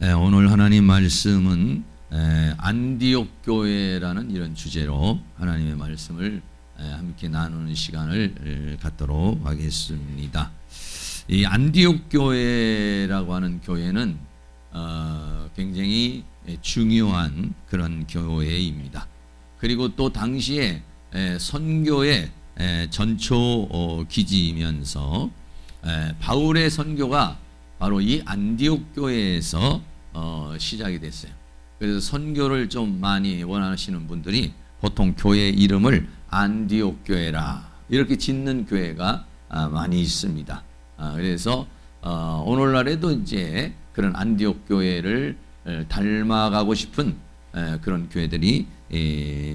오늘 하나님 말씀은 안디옥 교회라는 이런 주제로 하나님의 말씀을 함께 나누는 시간을 갖도록 하겠습니다. 이 안디옥 교회라고 하는 교회는 굉장히 중요한 그런 교회입니다. 그리고 또 당시에 선교의 전초 기지이면서 바울의 선교가 바로 이 안디옥 교회에서 시작이 됐어요. 그래서 선교를 좀 많이 원하시는 분들이 보통 교회 이름을 안디옥 교회라 이렇게 짓는 교회가 많이 있습니다. 그래서 오늘날에도 이제 그런 안디옥 교회를 닮아가고 싶은 그런 교회들이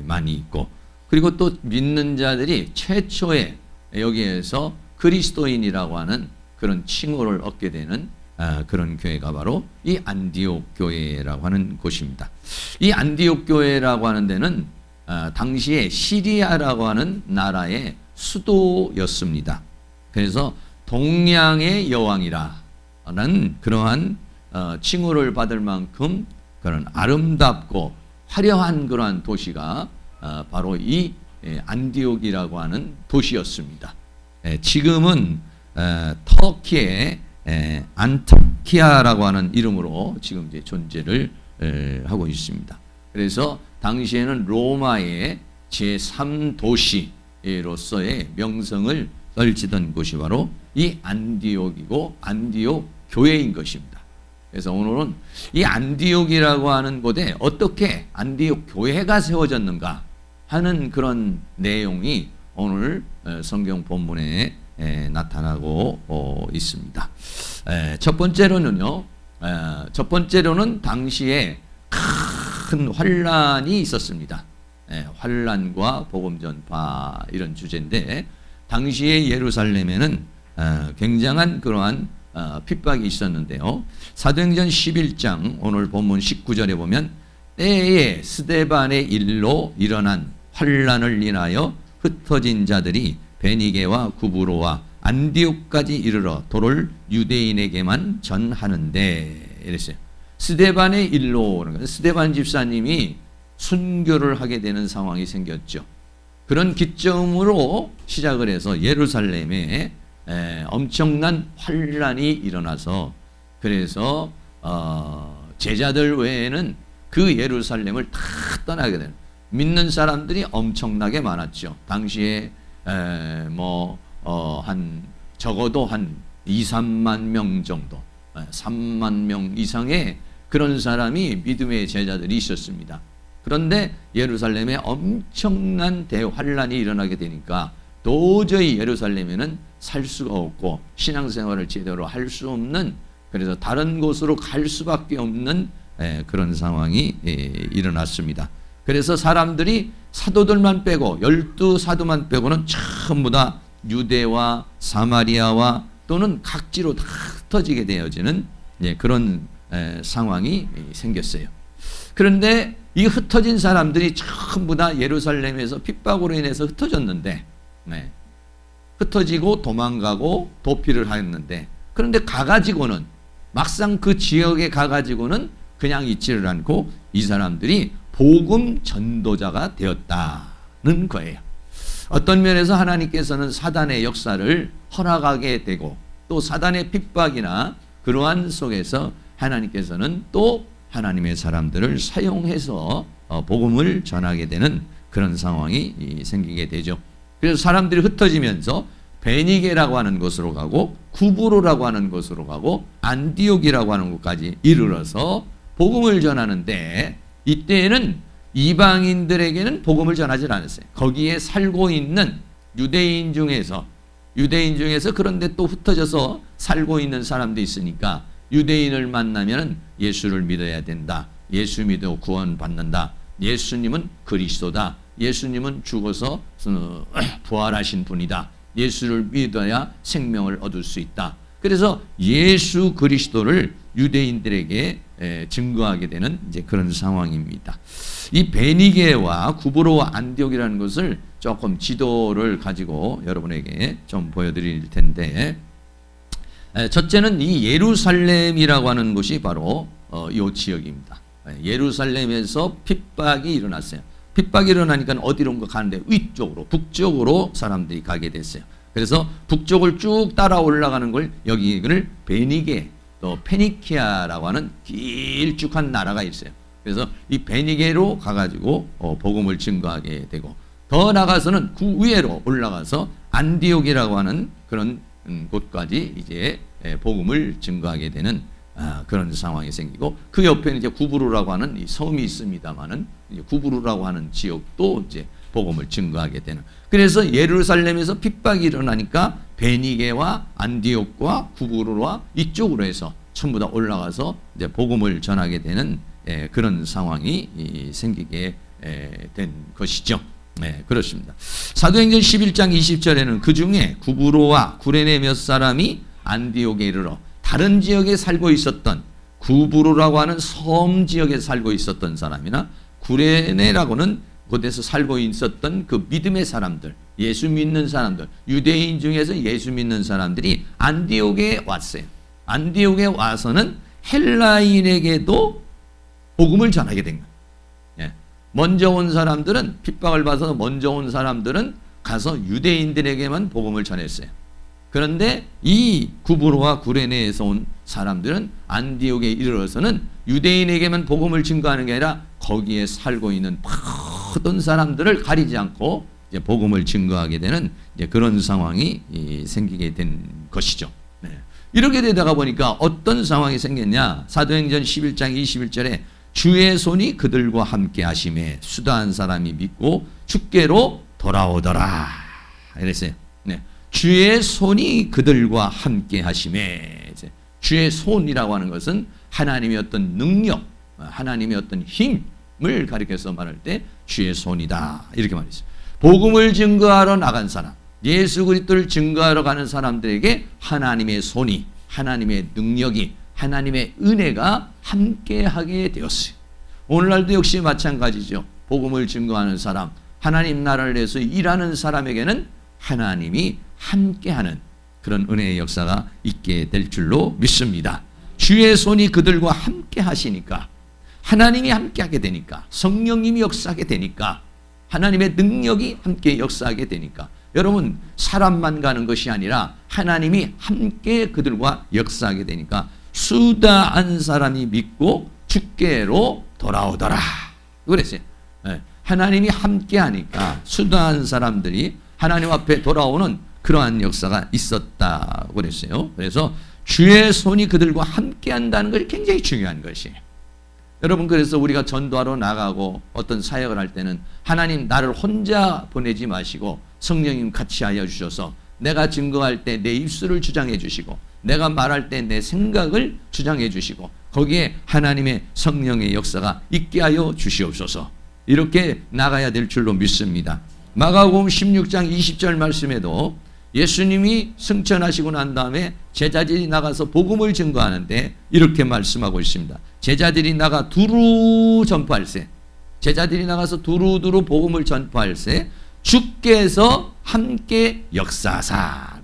많이 있고, 그리고 또 믿는 자들이 최초에 여기에서 그리스도인이라고 하는 그런 칭호를 얻게 되는 그런 교회가 바로 이 안디옥 교회라고 하는 곳입니다. 이 안디옥 교회라고 하는 데는 당시에 시리아라고 하는 나라의 수도였습니다. 그래서 동양의 여왕이라는 그러한 칭호를 받을 만큼 그런 아름답고 화려한 그러한 도시가 바로 이 안디옥이라고 하는 도시였습니다. 지금은 터키의 안타키아라고 하는 이름으로 지금 이제 존재를 하고 있습니다. 그래서 당시에는 로마의 제3도시로서의 명성을 떨치던 곳이 바로 이 안디옥이고 안디옥 교회인 것입니다. 그래서 오늘은 이 안디옥이라고 하는 곳에 어떻게 안디옥 교회가 세워졌는가 하는 그런 내용이 오늘 성경 본문에 나타나고 있습니다. 첫 번째로는 당시에 큰 환란이 있었습니다. 환란과 복음 전파 이런 주제인데, 당시에 예루살렘에는 굉장한 그러한 핍박이 있었는데요. 사도행전 11장 오늘 본문 19절에 보면 때에 스데반의 일로 일어난 환란을 인하여 흩어진 자들이 베니게와 구브로와 안디옥까지 이르러 도를 유대인에게만 전하는데 이랬어요. 스데반의 일로, 스데반 집사님이 순교를 하게 되는 상황이 생겼죠. 그런 기점으로 시작을 해서 예루살렘에 엄청난 환란이 일어나서, 그래서 제자들 외에는 그 예루살렘을 다 떠나게 되는, 믿는 사람들이 엄청나게 많았죠. 당시에 적어도 한 2, 3만 명 정도, 3만 명 이상의 그런 사람이 믿음의 제자들이 있었습니다. 그런데 예루살렘에 엄청난 대환란이 일어나게 되니까 도저히 예루살렘에는 살 수가 없고 신앙생활을 제대로 할 수 없는, 그래서 다른 곳으로 갈 수밖에 없는 그런 상황이 일어났습니다. 그래서 사람들이 사도들만 빼고 12사도만 빼고는 전부 다 유대와 사마리아와 또는 각지로 다 흩어지게 되어지는 그런 상황이 생겼어요. 그런데 이 흩어진 사람들이 전부 다 예루살렘에서 핍박으로 인해서 흩어졌는데, 흩어지고 도망가고 도피를 하였는데, 그런데 가가지고는 막상 그 지역에 가가지고는 그냥 있지를 않고 이 사람들이 복음 전도자가 되었다는 거예요. 어떤 면에서 하나님께서는 사단의 역사를 허락하게 되고, 또 사단의 핍박이나 그러한 속에서 하나님께서는 또 하나님의 사람들을 사용해서 복음을 전하게 되는 그런 상황이 생기게 되죠. 그래서 사람들이 흩어지면서 베니게라고 하는 곳으로 가고 구브로라고 하는 곳으로 가고 안디옥이라고 하는 곳까지 이르러서 복음을 전하는데, 이때에는 이방인들에게는 복음을 전하지 않았어요. 거기에 살고 있는 유대인 중에서 그런데 또 흩어져서 살고 있는 사람도 있으니까 유대인을 만나면 예수를 믿어야 된다. 예수 믿어 구원받는다. 예수님은 그리스도다. 예수님은 죽어서 부활하신 분이다. 예수를 믿어야 생명을 얻을 수 있다. 그래서 예수 그리스도를 유대인들에게 증거하게 되는 이제 그런 상황입니다. 이 베니게와 구브로와 안디옥이라는 것을 조금 지도를 가지고 여러분에게 좀 보여드릴 텐데, 첫째는 이 예루살렘이라고 하는 곳이 바로 이 지역입니다. 예루살렘에서 핍박이 일어났어요. 핍박이 일어나니까 어디로 가는데 위쪽으로 북쪽으로 사람들이 가게 됐어요. 그래서 북쪽을 쭉 따라 올라가는 걸 여기를 베니게 또 페니키아라고 하는 길쭉한 나라가 있어요. 그래서 이 베니게로 가가지고 복음을 증거하게 되고 더 나가서는 그 위에로 올라가서 안디옥이라고 하는 그런 곳까지 이제 복음을 증거하게 되는 그런 상황이 생기고 그 옆에는 이제 구브루라고 하는 이 섬이 있습니다만은 구브루라고 하는 지역도 이제 복음을 증거하게 되는. 그래서 예루살렘에서 핍박이 일어나니까 베니게와 안디옥과 구브루와 이쪽으로 해서 전부 다 올라가서 이제 복음을 전하게 되는 그런 상황이 생기게 된 것이죠. 네, 그렇습니다. 사도행전 11장 20절에는 그 중에 구브로와 구레네 몇 사람이 안디옥에 이르러 다른 지역에 살고 있었던 구브로라고 하는 섬 지역에 살고 있었던 사람이나 구레네라고는 그곳에서 살고 있었던 그 믿음의 사람들, 예수 믿는 사람들, 유대인 중에서 예수 믿는 사람들이 안디옥에 왔어요. 안디옥에 와서는 헬라인에게도 복음을 전하게 된 거예요. 예. 먼저 온 사람들은 핍박을 받아서 먼저 온 사람들은 가서 유대인들에게만 복음을 전했어요. 그런데 이 구브로와 구레네에서 온 사람들은 안디옥에 이르러서는 유대인에게만 복음을 증거하는 게 아니라 거기에 살고 있는 모든 사람들을 가리지 않고 이제 복음을 증거하게 되는 이제 그런 상황이 생기게 된 것이죠. 네. 이렇게 되다가 보니까 어떤 상황이 생겼냐? 사도행전 11장 21절에 주의 손이 그들과 함께 하심에 수다한 사람이 믿고 주께로 돌아오더라. 이랬어요. 네. 주의 손이 그들과 함께 하심에 주의 손이라고 하는 것은 하나님의 어떤 능력, 하나님의 어떤 힘을 가리켜서 말할 때 주의 손이다. 이렇게 말했어요. 복음을 증거하러 나간 사람, 예수 그리스도를 증거하러 가는 사람들에게 하나님의 손이, 하나님의 능력이, 하나님의 은혜가 함께하게 되었어요. 오늘날도 역시 마찬가지죠. 복음을 증거하는 사람, 하나님 나라를 위해서 일하는 사람에게는 하나님이 함께하는 그런 은혜의 역사가 있게 될 줄로 믿습니다. 주의 손이 그들과 함께 하시니까, 하나님이 함께하게 되니까, 성령님이 역사하게 되니까, 하나님의 능력이 함께 역사하게 되니까, 여러분 사람만 가는 것이 아니라 하나님이 함께 그들과 역사하게 되니까 수다한 사람이 믿고 주께로 돌아오더라. 그랬어요. 하나님이 함께하니까 수다한 사람들이 하나님 앞에 돌아오는 그러한 역사가 있었다고 그랬어요. 그래서 주의 손이 그들과 함께한다는 것이 굉장히 중요한 것이에요. 여러분, 그래서 우리가 전도하러 나가고 어떤 사역을 할 때는 하나님 나를 혼자 보내지 마시고 성령님 같이 하여 주셔서 내가 증거할 때 내 입술을 주장해 주시고 내가 말할 때 내 생각을 주장해 주시고 거기에 하나님의 성령의 역사가 있게 하여 주시옵소서. 이렇게 나가야 될 줄로 믿습니다. 마가복음 16장 20절 말씀에도 예수님이 승천하시고 난 다음에 제자들이 나가서 복음을 증거하는데 이렇게 말씀하고 있습니다. 제자들이 나가 두루 전파할세, 제자들이 나가서 두루두루 복음을 전파할세 주께서 함께 역사하사.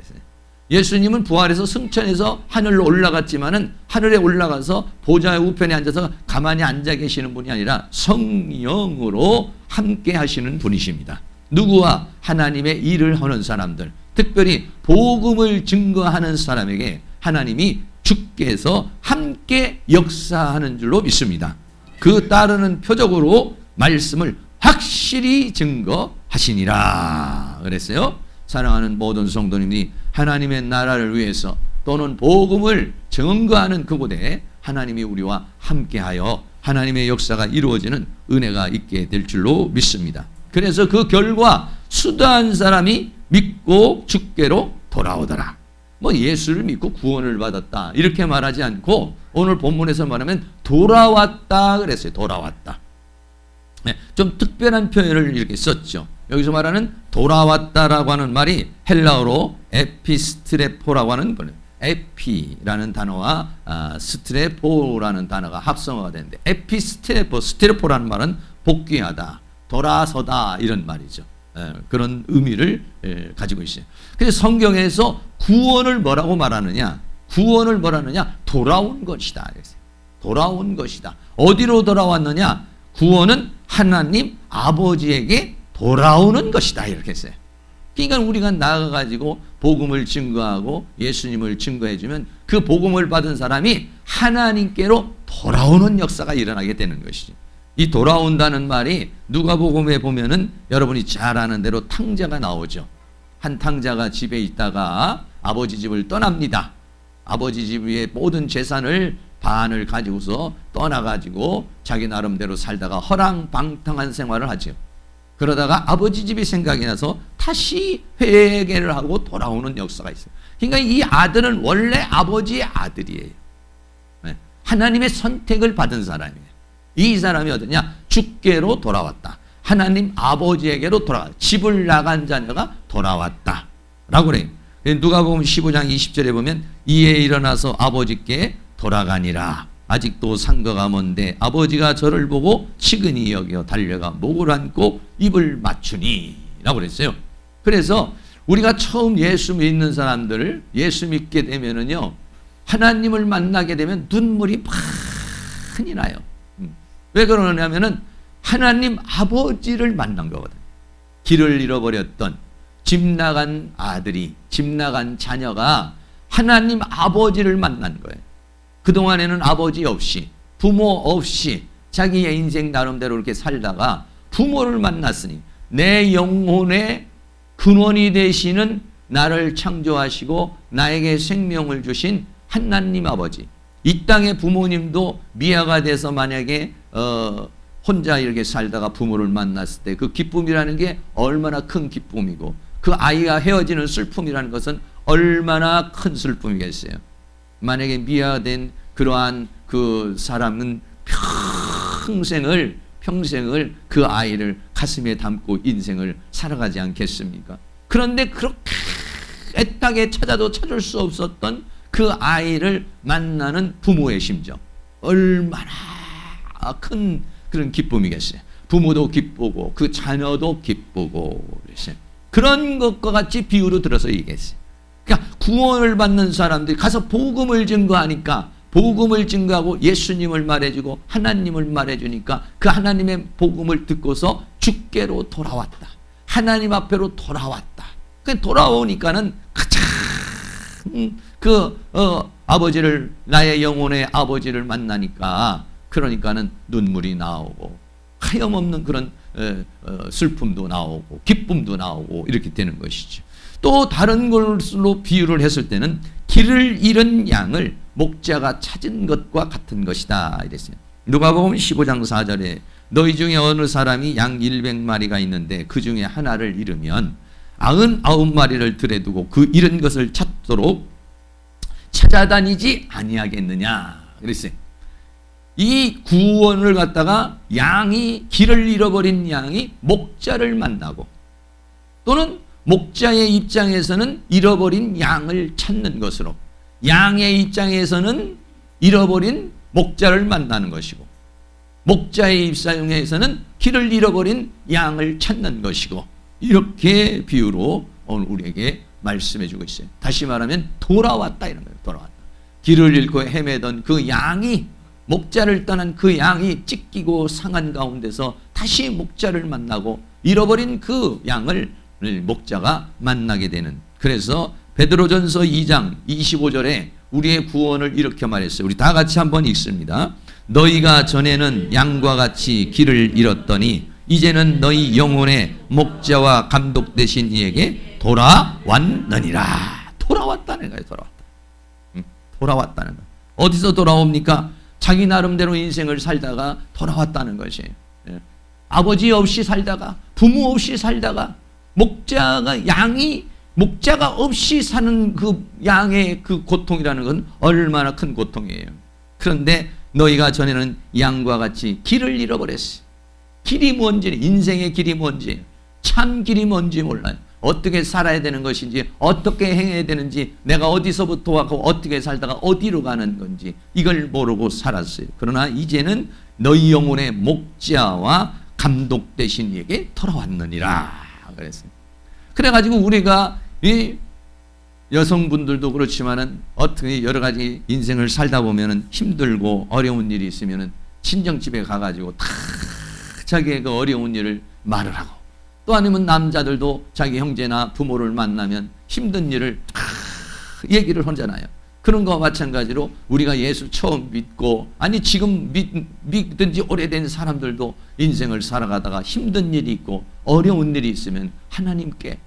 예수님은 부활해서 승천해서 하늘로 올라갔지만은 하늘에 올라가서 보좌의 우편에 앉아서 가만히 앉아 계시는 분이 아니라 성령으로 함께 하시는 분이십니다. 누구와? 하나님의 일을 하는 사람들, 특별히 복음을 증거하는 사람에게 하나님이 주께서 함께 역사하는 줄로 믿습니다. 그 따르는 표적으로 말씀을 확실히 증거하시니라 그랬어요. 사랑하는 모든 성도님이 하나님의 나라를 위해서 또는 복음을 증거하는 그곳에 하나님이 우리와 함께하여 하나님의 역사가 이루어지는 은혜가 있게 될 줄로 믿습니다. 그래서 그 결과 수다한 사람이 믿고 주께로 돌아오더라. 예수를 믿고 구원을 받았다 이렇게 말하지 않고 오늘 본문에서 말하면 돌아왔다 그랬어요. 돌아왔다. 네, 좀 특별한 표현을 이렇게 썼죠. 여기서 말하는 돌아왔다라고 하는 말이 헬라어로 에피스트레포라고 하는 거예요. 에피라는 단어와 스트레포라는 단어가 합성어가 되는데 에피스트레포, 스트레포라는 말은 복귀하다, 돌아서다 이런 말이죠. 그런 의미를 가지고 있어요. 그래서 성경에서 구원을 뭐라고 말하느냐? 구원을 뭐라느냐? 돌아온 것이다. 돌아온 것이다. 어디로 돌아왔느냐? 구원은 하나님 아버지에게 돌아오는 것이다. 이렇게 했어요. 그러니까 우리가 나가가지고 복음을 증거하고 예수님을 증거해주면 그 복음을 받은 사람이 하나님께로 돌아오는 역사가 일어나게 되는 것이죠. 이 돌아온다는 말이 누가복음에 보면은 여러분이 잘 아는 대로 탕자가 나오죠. 한 탕자가 집에 있다가 아버지 집을 떠납니다. 아버지 집의 모든 재산을 반을 가지고서 떠나가지고 자기 나름대로 살다가 허랑방탕한 생활을 하죠. 그러다가 아버지 집이 생각이 나서 다시 회개를 하고 돌아오는 역사가 있어요. 그러니까 이 아들은 원래 아버지의 아들이에요. 하나님의 선택을 받은 사람이에요. 이 사람이 어디냐? 주께로 돌아왔다. 하나님 아버지에게로 돌아왔다. 집을 나간 자녀가 돌아왔다 라고 그래요. 누가복음 15장 20절에 보면 이에 일어나서 아버지께 돌아가니라. 아직도 상거가 먼데 아버지가 저를 보고 치근히 여겨 달려가 목을 안고 입을 맞추니 라고 그랬어요. 그래서 우리가 처음 예수 믿는 사람들, 예수 믿게 되면은요, 하나님을 만나게 되면 눈물이 많이 나요. 왜 그러냐면은 하나님 아버지를 만난 거거든요. 길을 잃어버렸던 집 나간 아들이, 집 나간 자녀가 하나님 아버지를 만난 거예요. 그동안에는 아버지 없이, 부모 없이 자기의 인생 나름대로 이렇게 살다가 부모를 만났으니 내 영혼의 근원이 되시는 나를 창조하시고 나에게 생명을 주신 하나님 아버지, 이 땅의 부모님도 미아가 돼서 만약에 혼자 이렇게 살다가 부모를 만났을 때 그 기쁨이라는 게 얼마나 큰 기쁨이고 그 아이가 헤어지는 슬픔이라는 것은 얼마나 큰 슬픔이겠어요. 만약에 미아된 그러한 그 사람은 평생을 그 아이를 가슴에 담고 인생을 살아가지 않겠습니까? 그런데 그렇게 애타게 찾아도 찾을 수 없었던 그 아이를 만나는 부모의 심정, 얼마나 큰 그런 기쁨이겠어요. 부모도 기쁘고 그 자녀도 기쁘고 그랬어요. 그런 것과 같이 비유로 들어서 얘기했어요. 그러니까 구원을 받는 사람들이 가서 복음을 증거하니까, 복음을 증거하고 예수님을 말해주고 하나님을 말해주니까 그 하나님의 복음을 듣고서 주께로 돌아왔다. 하나님 앞에로 돌아왔다. 그 돌아오니까는 가장 아버지를, 나의 영혼의 아버지를 만나니까 그러니까는 눈물이 나오고 하염없는 그런 슬픔도 나오고 기쁨도 나오고 이렇게 되는 것이죠. 또 다른 것으로 비유를 했을 때는 길을 잃은 양을 목자가 찾은 것과 같은 것이다 이랬어요. 누가복음 15장 4절에 너희 중에 어느 사람이 양 100마리가 있는데 그 중에 하나를 잃으면 99마리를 들에 두고 그 잃은 것을 찾도록 찾아다니지 아니하겠느냐 그랬어요. 이 구원을 갖다가 양이, 길을 잃어버린 양이 목자를 만나고, 또는 목자의 입장에서는 잃어버린 양을 찾는 것으로, 양의 입장에서는 잃어버린 목자를 만나는 것이고, 목자의 입장에서는 길을 잃어버린 양을 찾는 것이고, 이렇게 비유로 오늘 우리에게 말씀해 주고 있어요. 다시 말하면 돌아왔다 이런 거예요. 돌아왔다. 길을 잃고 헤매던 그 양이, 목자를 떠난 그 양이 찢기고 상한 가운데서 다시 목자를 만나고 잃어버린 그 양을 목자가 만나게 되는, 그래서 베드로전서 2장 25절에 우리의 구원을 이렇게 말했어요. 우리 다 같이 한번 읽습니다. 너희가 전에는 양과 같이 길을 잃었더니 이제는 너희 영혼의 목자와 감독 되신 이에게 돌아왔느니라. 돌아왔다는 거예요. 돌아왔다는 거예요. 어디서 돌아옵니까? 자기 나름대로 인생을 살다가 돌아왔다는 것이에요. 아버지 없이 살다가, 부모 없이 살다가, 목자가 없이 사는 그 양의 그 고통이라는 건 얼마나 큰 고통이에요. 그런데 너희가 전에는 양과 같이 길을 잃어버렸어요. 길이 뭔지, 인생의 길이 뭔지, 참 길이 뭔지 몰라요. 어떻게 살아야 되는 것인지, 어떻게 행해야 되는지, 내가 어디서부터 왔고 어떻게 살다가 어디로 가는 건지 이걸 모르고 살았어요. 그러나 이제는 너희 영혼의 목자와 감독 되신 이에게 돌아왔느니라 그랬어요. 그래가지고 우리가 이 여성분들도 그렇지만은 어떻게 여러 가지 인생을 살다 보면은 힘들고 어려운 일이 있으면은 친정집에 가가지고 다 자기의 그 어려운 일을 말을 하고, 또 아니면 남자들도 자기 형제나 부모를 만나면 힘든 일을 다 얘기를 하잖아요. 그런 거와 마찬가지로 우리가 예수 처음 믿고, 아니 지금 믿은 지 오래된 사람들도 인생을 살아가다가 힘든 일이 있고 어려운 일이 있으면 하나님께,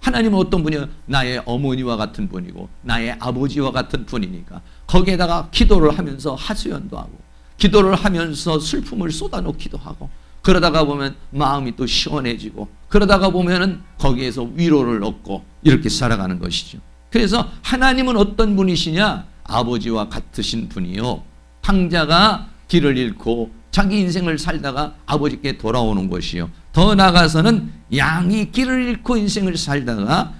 하나님은 어떤 분이요? 나의 어머니와 같은 분이고 나의 아버지와 같은 분이니까 거기에다가 기도를 하면서 하소연도 하고 기도를 하면서 슬픔을 쏟아놓기도 하고, 그러다가 보면 마음이 또 시원해지고, 그러다가 보면은 거기에서 위로를 얻고 이렇게 살아가는 것이죠. 그래서 하나님은 어떤 분이시냐? 아버지와 같으신 분이요, 탕자가 길을 잃고 자기 인생을 살다가 아버지께 돌아오는 것이요, 더 나아가서는 양이 길을 잃고 인생을 살다가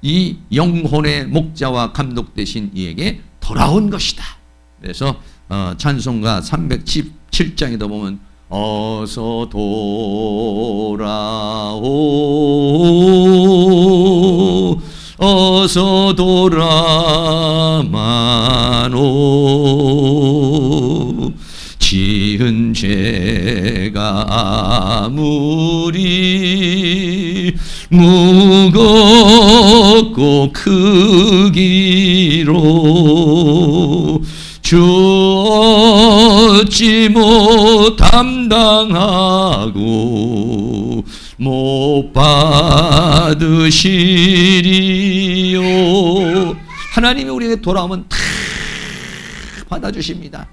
이 영혼의 목자와 감독 되신 이에게 돌아온 것이다. 그래서 찬송가 317장에도 보면 어서 돌아오 어서 돌아마노 지은 죄가 아무리 무겁고 크기로 주 얻지 못 담당하고 못 받으시리요. 하나님이 우리에게 돌아오면 다 받아주십니다.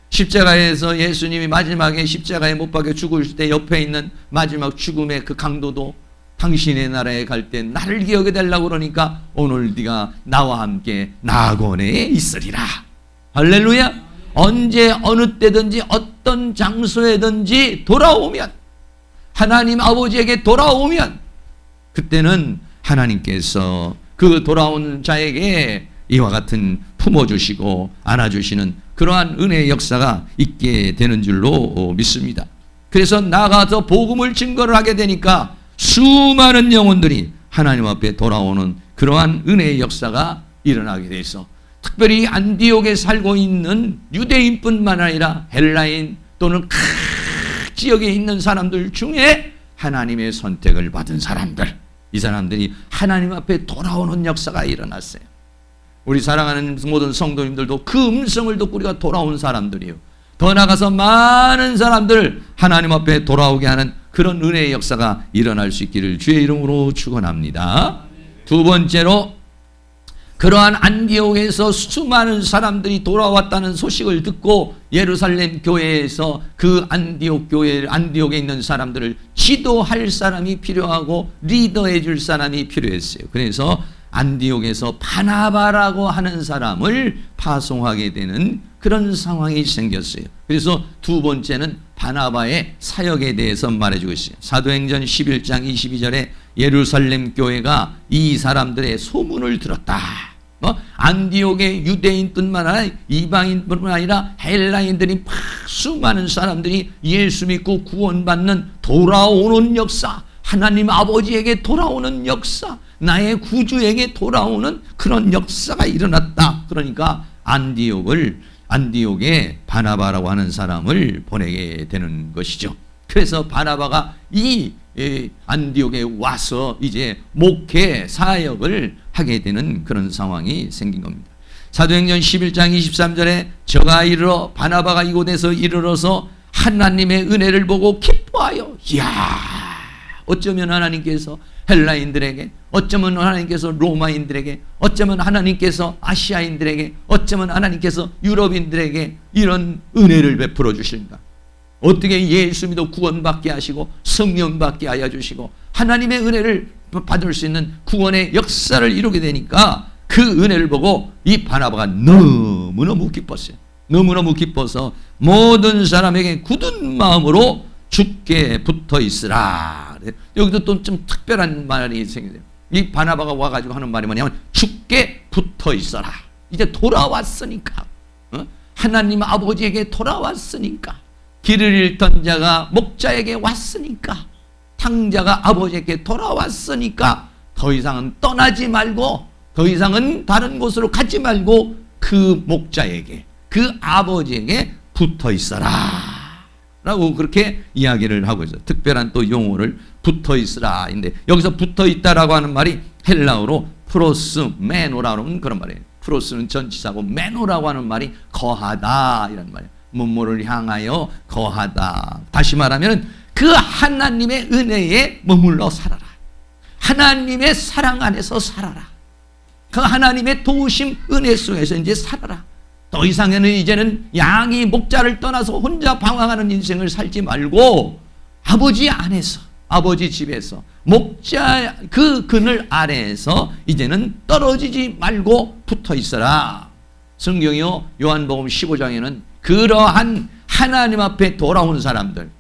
십자가에서 예수님이 마지막에 십자가에 못 박혀 죽을 때 옆에 있는 마지막 죽음의 그 강도도 당신의 나라에 갈 때 나를 기억해 달라고 그러니까 오늘 네가 나와 함께 낙원에 있으리라. 할렐루야. 언제 어느 때든지 어떤 장소에든지 돌아오면, 하나님 아버지에게 돌아오면 그때는 하나님께서 그 돌아온 자에게 이와 같은 품어주시고 안아주시는 그러한 은혜의 역사가 있게 되는 줄로 믿습니다. 그래서 나가서 복음을 증거를 하게 되니까 수많은 영혼들이 하나님 앞에 돌아오는 그러한 은혜의 역사가 일어나게 돼 있어. 특별히 안디옥에 살고 있는 유대인뿐만 아니라 헬라인 또는 각 지역에 있는 사람들 중에 하나님의 선택을 받은 사람들, 이 사람들이 하나님 앞에 돌아오는 역사가 일어났어요. 우리 사랑하는 모든 성도님들도 그 음성을 듣고 우리가 돌아온 사람들이에요. 더 나아가서 많은 사람들 하나님 앞에 돌아오게 하는 그런 은혜의 역사가 일어날 수 있기를 주의 이름으로 축원합니다. 두 번째로, 그러한 안디옥에서 수많은 사람들이 돌아왔다는 소식을 듣고 예루살렘 교회에서 그 안디옥에 있는 사람들을 지도할 사람이 필요하고 리더해 줄 사람이 필요했어요. 그래서 안디옥에서 바나바라고 하는 사람을 파송하게 되는 그런 상황이 생겼어요. 그래서 두 번째는 바나바의 사역에 대해서 말해주고 있어요. 사도행전 11장 22절에 예루살렘 교회가 이 사람들의 소문을 들었다. 안디옥의 유대인뿐만 아니라 이방인뿐만 아니라 헬라인들이 수많은 사람들이 예수 믿고 구원받는 돌아오는 역사, 하나님 아버지에게 돌아오는 역사, 나의 구주에게 돌아오는 그런 역사가 일어났다. 그러니까 안디옥에 바나바라고 하는 사람을 보내게 되는 것이죠. 그래서 바나바가 이 안디옥에 와서 이제 목회 사역을 하게 되는 그런 상황이 생긴 겁니다. 사도행전 11장 23절에 저가 이르러 바나바가 이곳에서 이르러서 하나님의 은혜를 보고 기뻐하여, 이야, 어쩌면 하나님께서 헬라인들에게, 어쩌면 하나님께서 로마인들에게, 어쩌면 하나님께서 아시아인들에게, 어쩌면 하나님께서 유럽인들에게 이런 은혜를 베풀어 주신다. 어떻게 예수 믿어 구원받게 하시고 성령 받게 하여 주시고 하나님의 은혜를 받을 수 있는 구원의 역사를 이루게 되니까 그 은혜를 보고 이 바나바가 너무너무 기뻤어요. 너무너무 기뻐서 모든 사람에게 굳은 마음으로 주께 붙어 있으라. 여기도 또 좀 특별한 말이 생겨요. 이 바나바가 와가지고 하는 말이 뭐냐면 주께 붙어 있어라. 이제 돌아왔으니까, 하나님 아버지에게 돌아왔으니까, 길을 잃던 자가 목자에게 왔으니까, 탕자가 아버지에게 돌아왔으니까 더 이상은 떠나지 말고 더 이상은 다른 곳으로 가지 말고 그 목자에게 그 아버지에게 붙어 있어라 라고 그렇게 이야기를 하고 있어요. 특별한 또 용어를 붙어 있으라 인데 여기서 붙어 있다라고 하는 말이 헬라어로 프로스 메노라는 그런 말이에요. 프로스는 전치사고 메노라고 하는 말이 거하다 이런 말이에요. 뭐뭐를 향하여 거하다. 다시 말하면 그 하나님의 은혜에 머물러 살아라. 하나님의 사랑 안에서 살아라. 그 하나님의 도우심 은혜 속에서 이제 살아라. 더 이상에는 이제는 양이 목자를 떠나서 혼자 방황하는 인생을 살지 말고 아버지 안에서 아버지 집에서 목자 그 그늘 아래에서 이제는 떨어지지 말고 붙어 있어라. 성경이요 요한복음 15장에는 그러한 하나님 앞에 돌아온 사람들,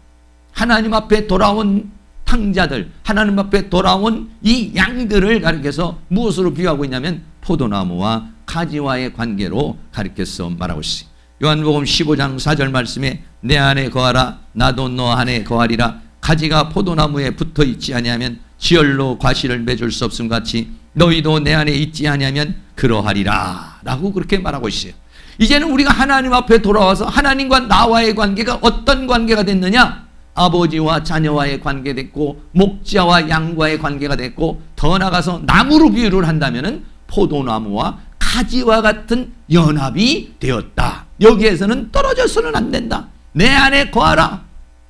하나님 앞에 돌아온 탕자들, 하나님 앞에 돌아온 이 양들을 가리켜서 무엇으로 비유하고 있냐면 포도나무와 가지와의 관계로 가리켜서 말하고 있어요. 요한복음 15장 4절 말씀에 내 안에 거하라 나도 너 안에 거하리라. 가지가 포도나무에 붙어 있지 아니하면 지혈로 과실을 맺을 수 없음 같이 너희도 내 안에 있지 아니하면 그러하리라 라고 그렇게 말하고 있어요. 이제는 우리가 하나님 앞에 돌아와서 하나님과 나와의 관계가 어떤 관계가 됐느냐? 아버지와 자녀와의 관계 됐고 목자와 양과의 관계가 됐고 더 나아가서 나무로 비유를 한다면 포도나무와 가지와 같은 연합이 되었다. 여기에서는 떨어져서는 안 된다. 내 안에 거하라.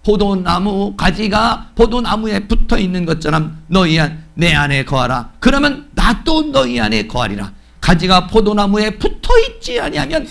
포도나무 가지가 포도나무에 붙어 있는 것처럼 내 안에 거하라. 그러면 나도 너희 안에 거하리라. 가지가 포도나무에 붙어 있지 아니하면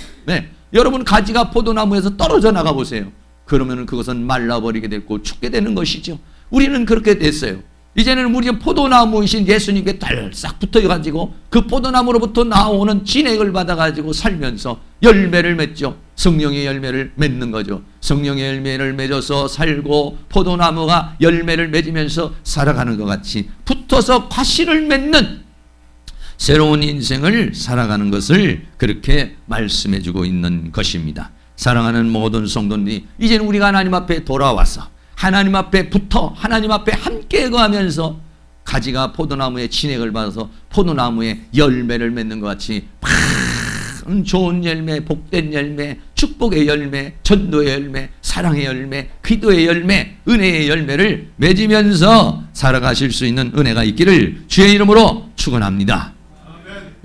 여러분 가지가 포도나무에서 떨어져 나가 보세요. 그러면 그것은 말라버리게 되고 죽게 되는 것이죠. 우리는 그렇게 됐어요. 이제는 우리 포도나무이신 예수님께 달싹 붙어가지고 그 포도나무로부터 나오는 진액을 받아가지고 살면서 열매를 맺죠. 성령의 열매를 맺는 거죠. 성령의 열매를 맺어서 살고 포도나무가 열매를 맺으면서 살아가는 것 같이 붙어서 과실을 맺는 새로운 인생을 살아가는 것을 그렇게 말씀해주고 있는 것입니다. 사랑하는 모든 성도들이 이제는 우리가 하나님 앞에 돌아와서 하나님 앞에 붙어 하나님 앞에 함께 거하면서 가지가 포도나무에 진액을 받아서 포도나무에 열매를 맺는 것 같이 좋은 열매, 복된 열매, 축복의 열매, 전도의 열매, 사랑의 열매, 기도의 열매, 은혜의 열매를 맺으면서 살아가실 수 있는 은혜가 있기를 주의 이름으로 축원합니다.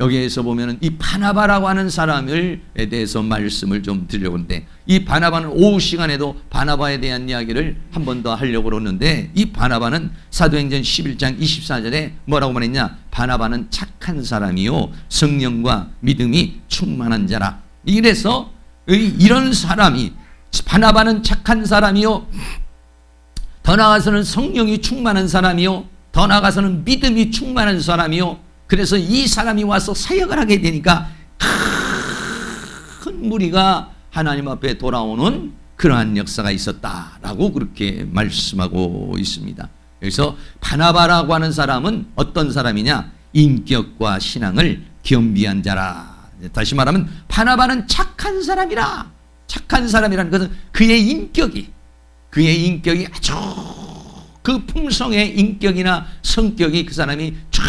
여기에서 보면은 이 바나바라고 하는 사람에 대해서 말씀을 좀 드리려고 하는데 이 바나바는 오후 시간에도 바나바에 대한 이야기를 한 번 더 하려고 그러는데 이 바나바는 사도행전 11장 24절에 뭐라고 말했냐? 바나바는 착한 사람이요 성령과 믿음이 충만한 자라. 이래서 이런 사람이 바나바는 착한 사람이요 더 나아가서는 성령이 충만한 사람이요 더 나아가서는 믿음이 충만한 사람이요. 그래서 이 사람이 와서 사역을 하게 되니까 큰 무리가 하나님 앞에 돌아오는 그러한 역사가 있었다라고 그렇게 말씀하고 있습니다. 그래서 바나바라고 하는 사람은 어떤 사람이냐? 인격과 신앙을 겸비한 자라. 다시 말하면 바나바는 착한 사람이라. 착한 사람이라는 것은 그의 인격이 아주 그 풍성의 인격이나 성격이 그 사람이 참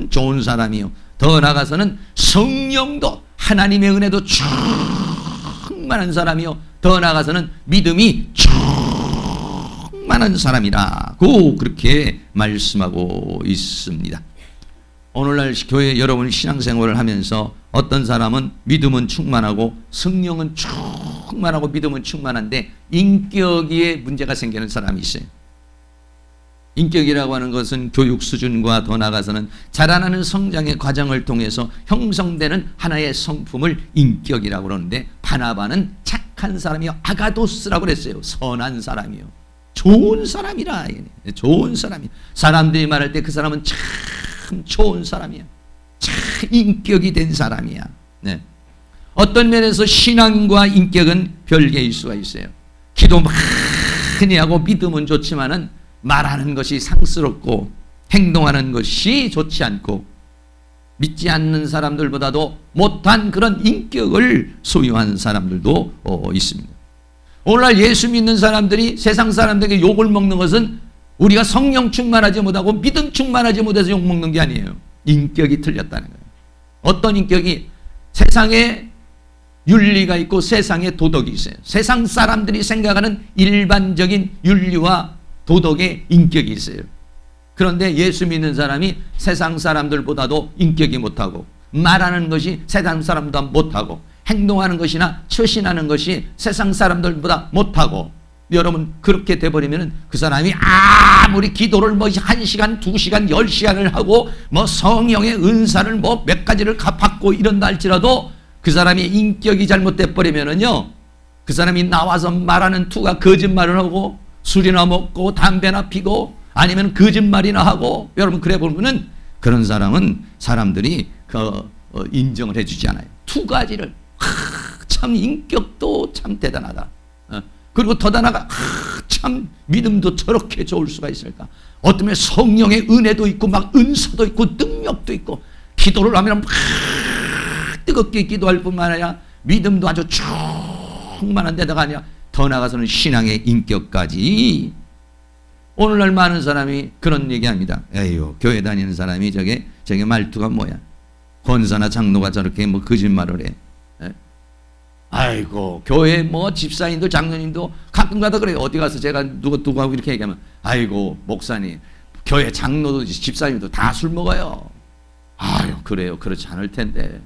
좋은 사람이요. 더 나아가서는 성령도 하나님의 은혜도 충만한 사람이요. 더 나아가서는 믿음이 충만한 사람이라고 그렇게 말씀하고 있습니다. 오늘날 교회 여러분 신앙생활을 하면서 어떤 사람은 믿음은 충만하고 성령은 충만하고 믿음은 충만한데 인격에 문제가 생기는 사람이 있어요. 인격이라고 하는 것은 교육 수준과 더 나아가서는 자라나는 성장의 과정을 통해서 형성되는 하나의 성품을 인격이라고 그러는데 바나바는 착한 사람이요 아가도스라고 그랬어요. 선한 사람이요 좋은 사람이라. 좋은 사람이 사람들이 말할 때 그 사람은 참 좋은 사람이야. 참 인격이 된 사람이야. 네. 어떤 면에서 신앙과 인격은 별개일 수가 있어요. 기도 많이 하고 믿음은 좋지만은 말하는 것이 상스럽고 행동하는 것이 좋지 않고 믿지 않는 사람들보다도 못한 그런 인격을 소유한 사람들도 있습니다. 오늘날 예수 믿는 사람들이 세상 사람들에게 욕을 먹는 것은 우리가 성령 충만하지 못하고 믿음 충만하지 못해서 욕먹는 게 아니에요. 인격이 틀렸다는 거예요. 어떤 인격이? 세상에 윤리가 있고 세상에 도덕이 있어요. 세상 사람들이 생각하는 일반적인 윤리와 도덕의 인격이 있어요. 그런데 예수 믿는 사람이 세상 사람들보다도 인격이 못하고, 말하는 것이 세상 사람보다 못하고, 행동하는 것이나 처신하는 것이 세상 사람들보다 못하고, 여러분 그렇게 돼버리면 그 사람이 아무리 기도를 뭐 1시간, 2시간, 10시간을 하고 뭐 성령의 은사를 뭐 몇 가지를 받고 이런다 할지라도 그 사람이 인격이 잘못돼 버리면은요, 그 사람이 나와서 말하는 투가 거짓말을 하고 술이나 먹고 담배나 피고 아니면 거짓말이나 하고, 여러분 그래 보면은 그런 사람은 사람들이 인정을 해주지 않아요. 두 가지를. 참 인격도 참 대단하다. 그리고 더 나아가 참 믿음도 저렇게 좋을 수가 있을까. 어쩌면 성령의 은혜도 있고 막 은사도 있고 능력도 있고, 기도를 하면 막 뜨겁게 기도할 뿐만 아니라 믿음도 아주 충만한 데다가 아니라 더 나아가서는 신앙의 인격까지. 오늘날 많은 사람이 그런 얘기합니다. 에휴, 교회 다니는 사람이 저게 말투가 뭐야. 권사나 장로가 저렇게 뭐 거짓말을 해. 아이고, 교회 뭐 집사님도 장로님도 가끔가다 그래요. 어디 가서 제가 누구하고 이렇게 얘기하면, 아이고 목사님, 교회 장로도 집사님도 다 술 먹어요. 아유, 그래요. 그렇지 않을 텐데.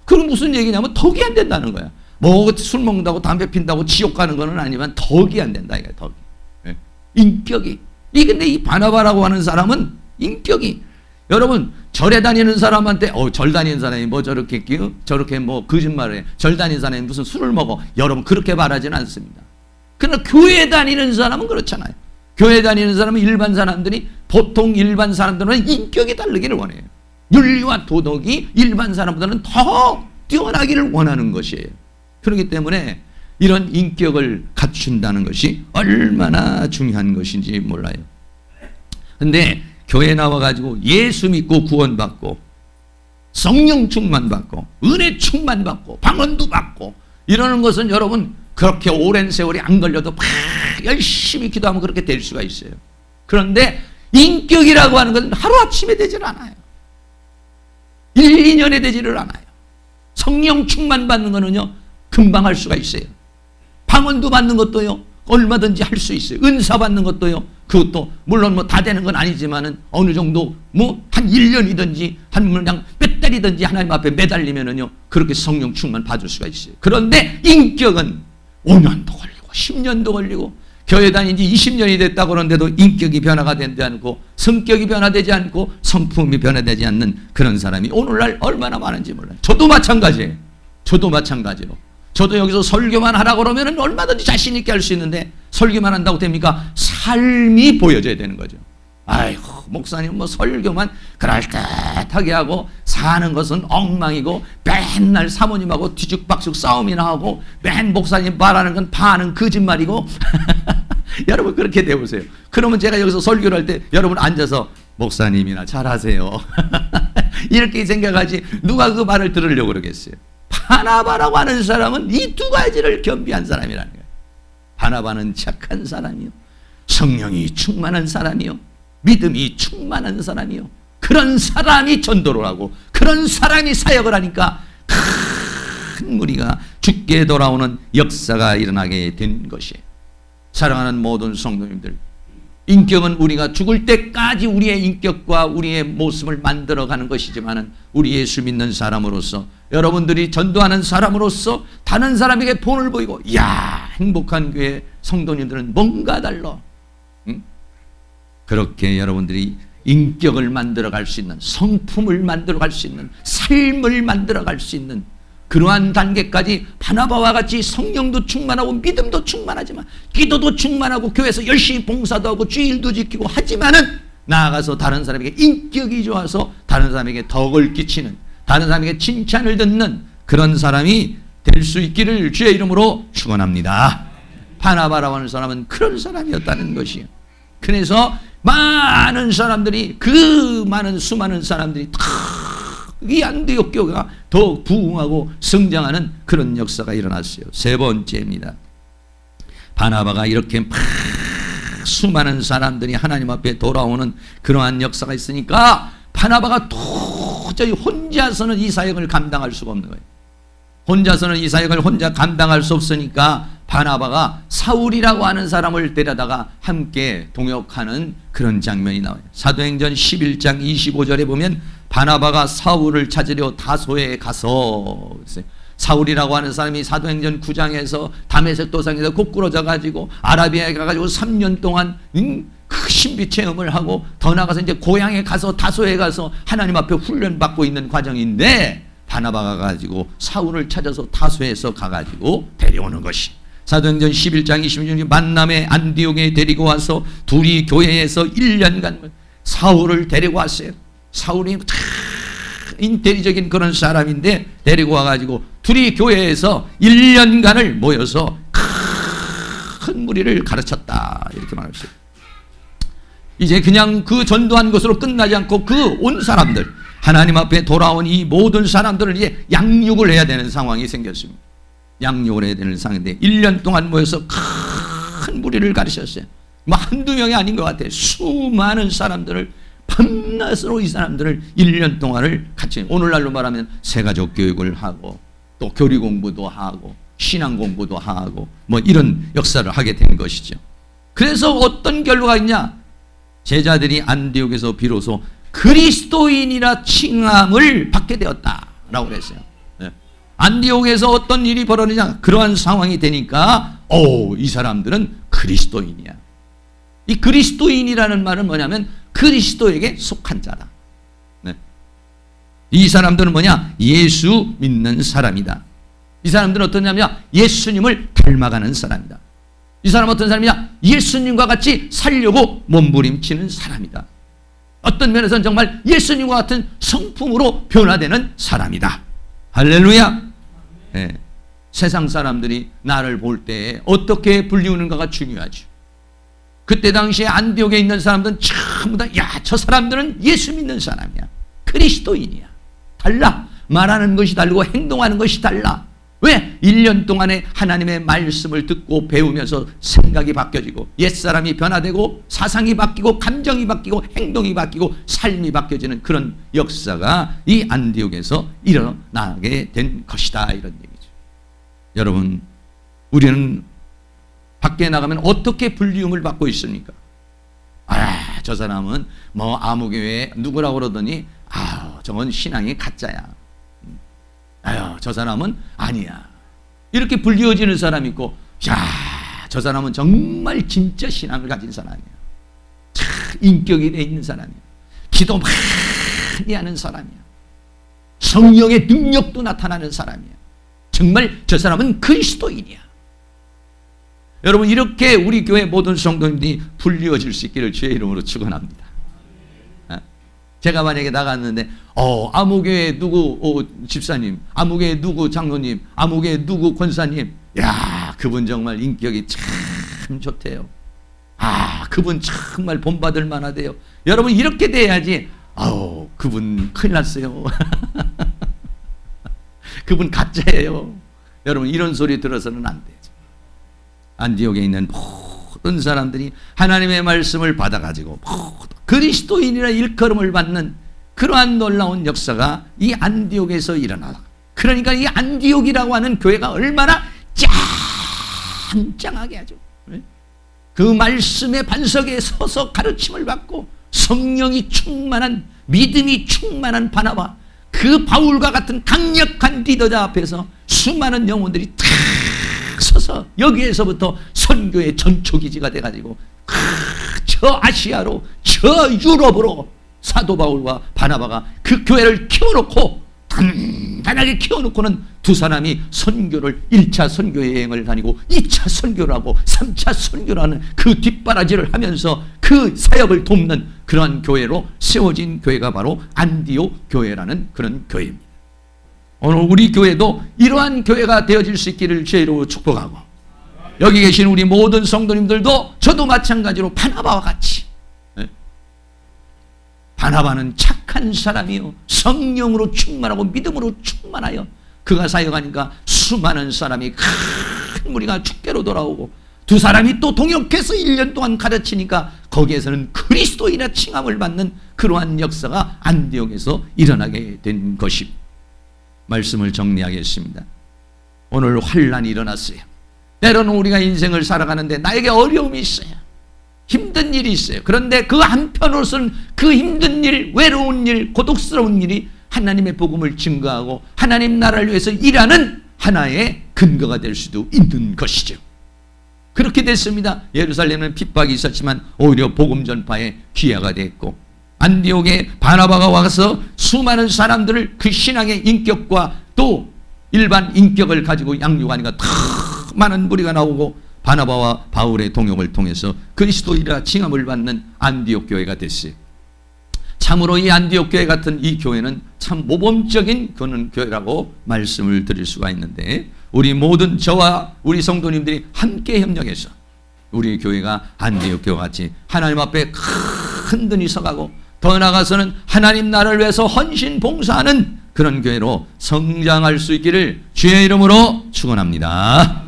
그럼 무슨 얘기냐면 덕이 안 된다는 거야. 뭐 술 먹는다고 담배 핀다고 지옥 가는 건 아니지만 덕이 안 된다 이거야. 덕이. 인격이. 근데 이 바나바라고 하는 사람은 인격이, 여러분 절에 다니는 사람한테 절 다니는 사람이 뭐 저렇게 뭐 거짓말을 해. 절 다니는 사람이 무슨 술을 먹어. 여러분 그렇게 말하지는 않습니다. 그러나 교회 다니는 사람은 그렇잖아요. 교회 다니는 사람은 일반 사람들이, 보통 일반 사람들은 인격이 다르기를 원해요. 윤리와 도덕이 일반 사람보다는 더 뛰어나기를 원하는 것이에요. 그렇기 때문에 이런 인격을 갖춘다는 것이 얼마나 중요한 것인지 몰라요. 근데 교회 나와가지고 예수 믿고 구원받고 성령 충만받고 은혜 충만받고 방언도 받고 이러는 것은 여러분 그렇게 오랜 세월이 안 걸려도 막 열심히 기도하면 그렇게 될 수가 있어요. 그런데 인격이라고 하는 것은 하루아침에 되질 않아요. 1, 2년에 되지를 않아요. 성령 충만받는 거는요 금방 할 수가 있어요. 방언도 받는 것도요 얼마든지 할 수 있어요. 은사 받는 것도요, 그것도 물론 뭐 다 되는 건 아니지만은 어느 정도 뭐 한 1년이든지 한 그냥 몇 달이든지 하나님 앞에 매달리면은요 그렇게 성령 충만 받을 수가 있어요. 그런데 인격은 5년도 걸리고 10년도 걸리고, 교회 다닌 지 20년이 됐다고 그러는데도 인격이 변화가 되지 않고 성격이 변화되지 않고 성품이 변화되지 않는 그런 사람이 오늘날 얼마나 많은지 몰라요. 저도 마찬가지예요. 저도 마찬가지로. 저도 여기서 설교만 하라고 그러면 얼마든지 자신 있게 할 수 있는데 설교만 한다고 됩니까? 삶이 보여져야 되는 거죠. 아이고 목사님 뭐 설교만 그럴듯하게 하고 사는 것은 엉망이고 맨날 사모님하고 뒤죽박죽 싸움이나 하고 맨 목사님 말하는 건 반은 거짓말이고 여러분 그렇게 돼보세요. 그러면 제가 여기서 설교를 할 때 여러분 앉아서 목사님이나 잘하세요 이렇게 생각하지 누가 그 말을 들으려고 그러겠어요. 바나바라고 하는 사람은 이 두 가지를 겸비한 사람이라는 거예요. 바나바는 착한 사람이요, 성령이 충만한 사람이요, 믿음이 충만한 사람이요. 그런 사람이 전도를 하고 그런 사람이 사역을 하니까 큰 무리가 죽게 돌아오는 역사가 일어나게 된 것이에요. 사랑하는 모든 성도님들, 인격은 우리가 죽을 때까지 우리의 인격과 우리의 모습을 만들어가는 것이지만 우리 예수 믿는 사람으로서, 여러분들이 전도하는 사람으로서 다른 사람에게 본을 보이고 이야 행복한 교회 성도님들은 뭔가 달라. 응? 그렇게 여러분들이 인격을 만들어갈 수 있는, 성품을 만들어갈 수 있는, 삶을 만들어갈 수 있는 그러한 단계까지 바나바와 같이 성령도 충만하고 믿음도 충만하지만 기도도 충만하고 교회에서 열심히 봉사도 하고 주일도 지키고 하지만은 나아가서 다른 사람에게 인격이 좋아서 다른 사람에게 덕을 끼치는, 다른 사람에게 칭찬을 듣는 그런 사람이 될 수 있기를 주의 이름으로 축원합니다. 바나바라고 하는 사람은 그런 사람이었다는 것이에요. 그래서 많은 사람들이, 그 많은 수많은 사람들이 이 안디옥 교회가 더욱 부흥하고 성장하는 그런 역사가 일어났어요. 세 번째입니다. 바나바가 이렇게 막 수많은 사람들이 하나님 앞에 돌아오는 그러한 역사가 있으니까 바나바가 도저히 혼자서는 이 사역을 감당할 수가 없는 거예요. 혼자서는 이 사역을 혼자 감당할 수 없으니까 바나바가 사울이라고 하는 사람을 데려다가 함께 동역하는 그런 장면이 나와요. 사도행전 11장 25절에 보면 바나바가 사울을 찾으려 다소에 가서, 사울이라고 하는 사람이 사도행전 9장에서 다메섹 도상에서 거꾸로져 가지고 아라비아에 가가지고 3년 동안 그 신비 체험을 하고 더 나가서 이제 고향에 가서 다소에 가서 하나님 앞에 훈련받고 있는 과정인데, 바나바가 가지고 사울을 찾아서 다소에서 가가지고 데려오는 것이 사도행전 11장 26절 만남의 안디옥에 데리고 와서 둘이 교회에서 1년간 사울을 데리고 왔어요. 사울이 인테리적인 그런 사람인데 데리고 와가지고 둘이 교회에서 1년간을 모여서 큰 무리를 가르쳤다, 이렇게 말했어요. 이제 그냥 그 전도한 것으로 끝나지 않고 그 온 사람들, 하나님 앞에 돌아온 이 모든 사람들을 이제 양육을 해야 되는 상황이 생겼습니다. 양육을 해야 되는 상황인데 1년 동안 모여서 큰 무리를 가르쳤어요. 뭐 한두 명이 아닌 것 같아요. 수많은 사람들을 밤낮으로 이 사람들을 1년 동안을 같이, 오늘날로 말하면 새가족 교육을 하고 또 교리 공부도 하고 신앙 공부도 하고 뭐 이런 역사를 하게 된 것이죠. 그래서 어떤 결과가 있냐? 제자들이 안디옥에서 비로소 그리스도인이라 칭함을 받게 되었다라고 그랬어요. 안디옥에서 어떤 일이 벌어지냐, 그러한 상황이 되니까 이 사람들은 그리스도인이야. 이 그리스도인이라는 말은 뭐냐면 그리스도에게 속한 자다. 이 사람들은 뭐냐? 예수 믿는 사람이다. 이 사람들은 어떠냐면 예수님을 닮아가는 사람이다. 이 사람은 어떤 사람이냐? 예수님과 같이 살려고 몸부림치는 사람이다. 어떤 면에서는 정말 예수님과 같은 성품으로 변화되는 사람이다. 할렐루야. 네. 세상 사람들이 나를 볼 때 어떻게 불리우는가가 중요하죠. 그때 당시에 안디옥에 있는 사람들은 전부 다, 저 사람들은 예수 믿는 사람이야, 그리스도인이야. 달라. 말하는 것이 다르고 행동하는 것이 달라. 왜? 1년 동안에 하나님의 말씀을 듣고 배우면서 생각이 바뀌어지고 옛사람이 변화되고 사상이 바뀌고 감정이 바뀌고 행동이 바뀌고 삶이 바뀌어지는 그런 역사가 이 안디옥에서 일어나게 된 것이다, 이런 얘기죠. 여러분, 우리는 밖에 나가면 어떻게 불리움을 받고 있습니까? 저 사람은 뭐 아무교회 누구라고 그러더니 저건 신앙이 가짜야. 저 사람은 아니야. 이렇게 불리워지는 사람이 있고, 저 사람은 정말 진짜 신앙을 가진 사람이야. 인격이 돼 있는 사람이야. 기도 많이 하는 사람이야. 성령의 능력도 나타나는 사람이야. 정말 저 사람은 그리스도인이야. 여러분, 이렇게 우리 교회 모든 성도님들이 불리워질 수 있기를 주의 이름으로 축원합니다. 제가 만약에 나갔는데 아무개 누구 집사님, 아무개 누구 장로님, 아무개 누구 권사님, 그분 정말 인격이 참 좋대요. 그분 정말 본받을 만하대요. 여러분, 이렇게 돼야지. 그분 큰일 났어요. 그분 가짜예요. 여러분, 이런 소리 들어서는 안 되죠. 안디옥에 있는 모든 사람들이 하나님의 말씀을 받아가지고 그리스도인이라 일컬음을 받는 그러한 놀라운 역사가 이 안디옥에서 일어나다. 그러니까 이 안디옥이라고 하는 교회가 얼마나 짱짱하게 하죠. 그 말씀의 반석에 서서 가르침을 받고 성령이 충만한, 믿음이 충만한 바나바, 그 바울과 같은 강력한 리더자 앞에서 수많은 영혼들이 탁 서서 여기에서부터 선교의 전초기지가 돼가지고 저 아시아로, 저 유럽으로 사도 바울과 바나바가 그 교회를 키워놓고, 단단하게 키워놓고는 두 사람이 선교를 1차 선교 여행을 다니고 2차 선교를 하고 3차 선교를 하는 그 뒷바라지를 하면서 그 사역을 돕는 그러한 교회로 세워진 교회가 바로 안디옥 교회라는 그런 교회입니다. 오늘 우리 교회도 이러한 교회가 되어질 수 있기를 주의 이름으로 축복하고, 여기 계신 우리 모든 성도님들도 저도 마찬가지로 바나바와 같이, 바나바는 착한 사람이요, 성령으로 충만하고 믿음으로 충만하여 그가 사역하니까 수많은 사람이 큰 무리가 주께로 돌아오고 두 사람이 또 동역해서 1년 동안 가르치니까 거기에서는 그리스도인의 칭함을 받는 그러한 역사가 안디옥에서 일어나게 된 것입니다. 말씀을 정리하겠습니다. 오늘 환난이 일어났어요. 때로는 우리가 인생을 살아가는데 나에게 어려움이 있어요. 힘든 일이 있어요. 그런데 그 한편으로서는 그 힘든 일, 외로운 일, 고독스러운 일이 하나님의 복음을 증거하고 하나님 나라를 위해서 일하는 하나의 근거가 될 수도 있는 것이죠. 그렇게 됐습니다. 예루살렘은 핍박이 있었지만 오히려 복음 전파의 기회가 됐고, 안디옥에 바나바가 와서 수많은 사람들을 그 신앙의 인격과 또 일반 인격을 가지고 양육하니까 더 많은 무리가 나오고 바나바와 바울의 동역을 통해서 그리스도이라 칭함을 받는 안디옥 교회가 됐어요. 참으로 이 안디옥 교회 같은 이 교회는 참 모범적인 그런 교회라고 말씀을 드릴 수가 있는데, 우리 모든 저와 우리 성도님들이 함께 협력해서 우리 교회가 안디옥 교회와 같이 하나님 앞에 큰 등이 서가고 더 나아가서는 하나님 나라를 위해서 헌신 봉사하는 그런 교회로 성장할 수 있기를 주의 이름으로 축원합니다.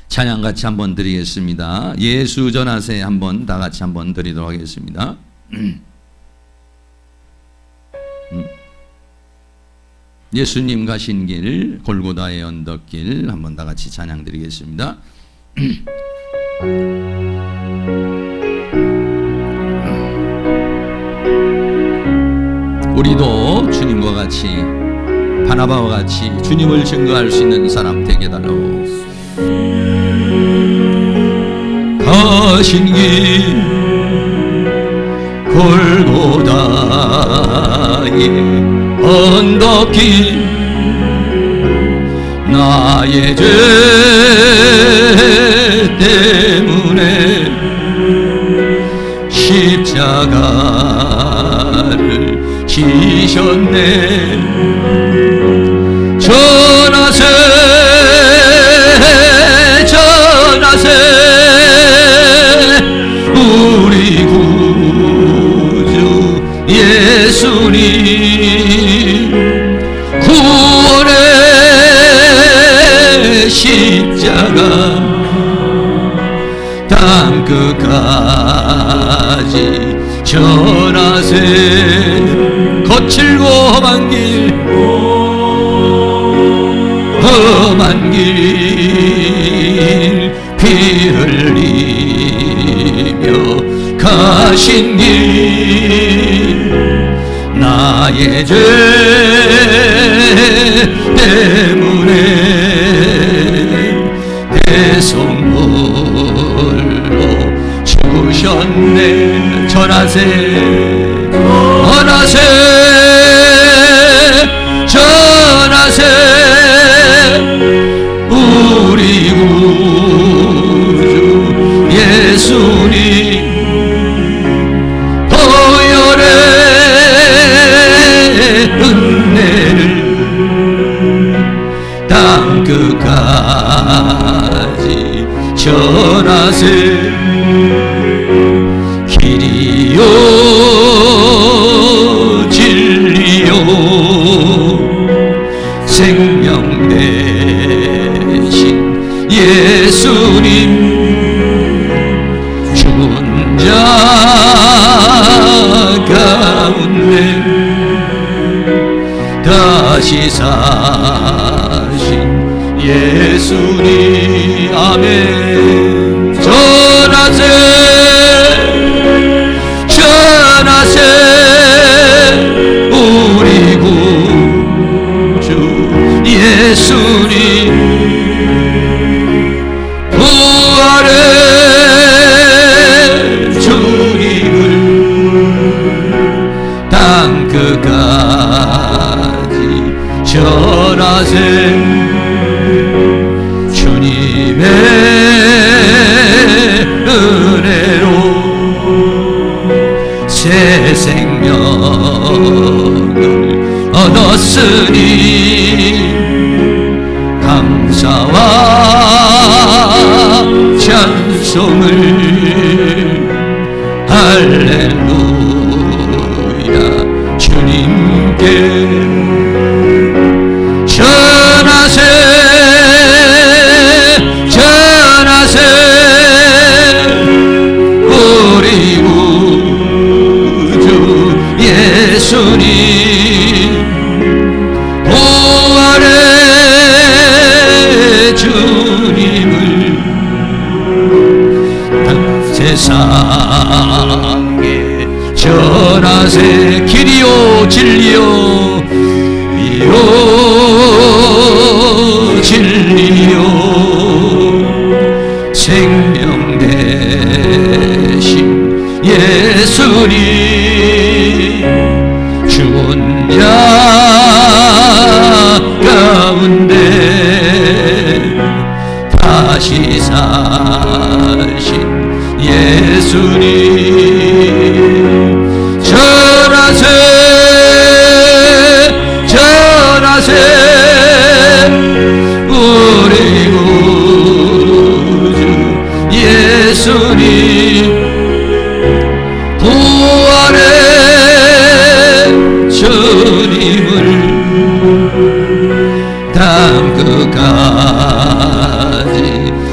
찬양 같이 한번 드리겠습니다. 예수 전하세 한번 다 같이 한번 드리도록 하겠습니다. 예수님 가신 길 골고다의 언덕길 한번 다 같이 찬양 드리겠습니다. 우리도 주님과 같이 바나바와 같이 주님을 증거할 수 있는 사람 되게 달라고. 가신 길 골고다의 언덕길 나의 죄 때문에 십자가를 지셨네. 전하세 전하세 우리 구주 예수님 구원의 십자가 땅끝까지 전하세. 거칠고 험한 길 험한 길 피 흘리며 가신 길 나의 죄 때문에 대속물로 주셨네. 전하세 전하세 전하세 우리 구주 예수님 보혈의 은혜를 땅끝까지 전하세. 길이요 진리요 생명 대신 예수님 죽은 자 가운데 다시 사신 예수님. 아멘. 전하세 전하세 우리 구주 예수님 부활의 주님을 땅끝까지 전하세. 주님의 은혜로 새 생명을 얻었으니 감사와 찬송을 할렐루야 주님께 전하세 전하세 전하세 길이요 진리요 이요 진리요 생명 대신 예수님 죽은 자 가운데 다시 사신 예수님 전하세 전하세 우리 구주 예수님 부활의 주님을 땅 끝까지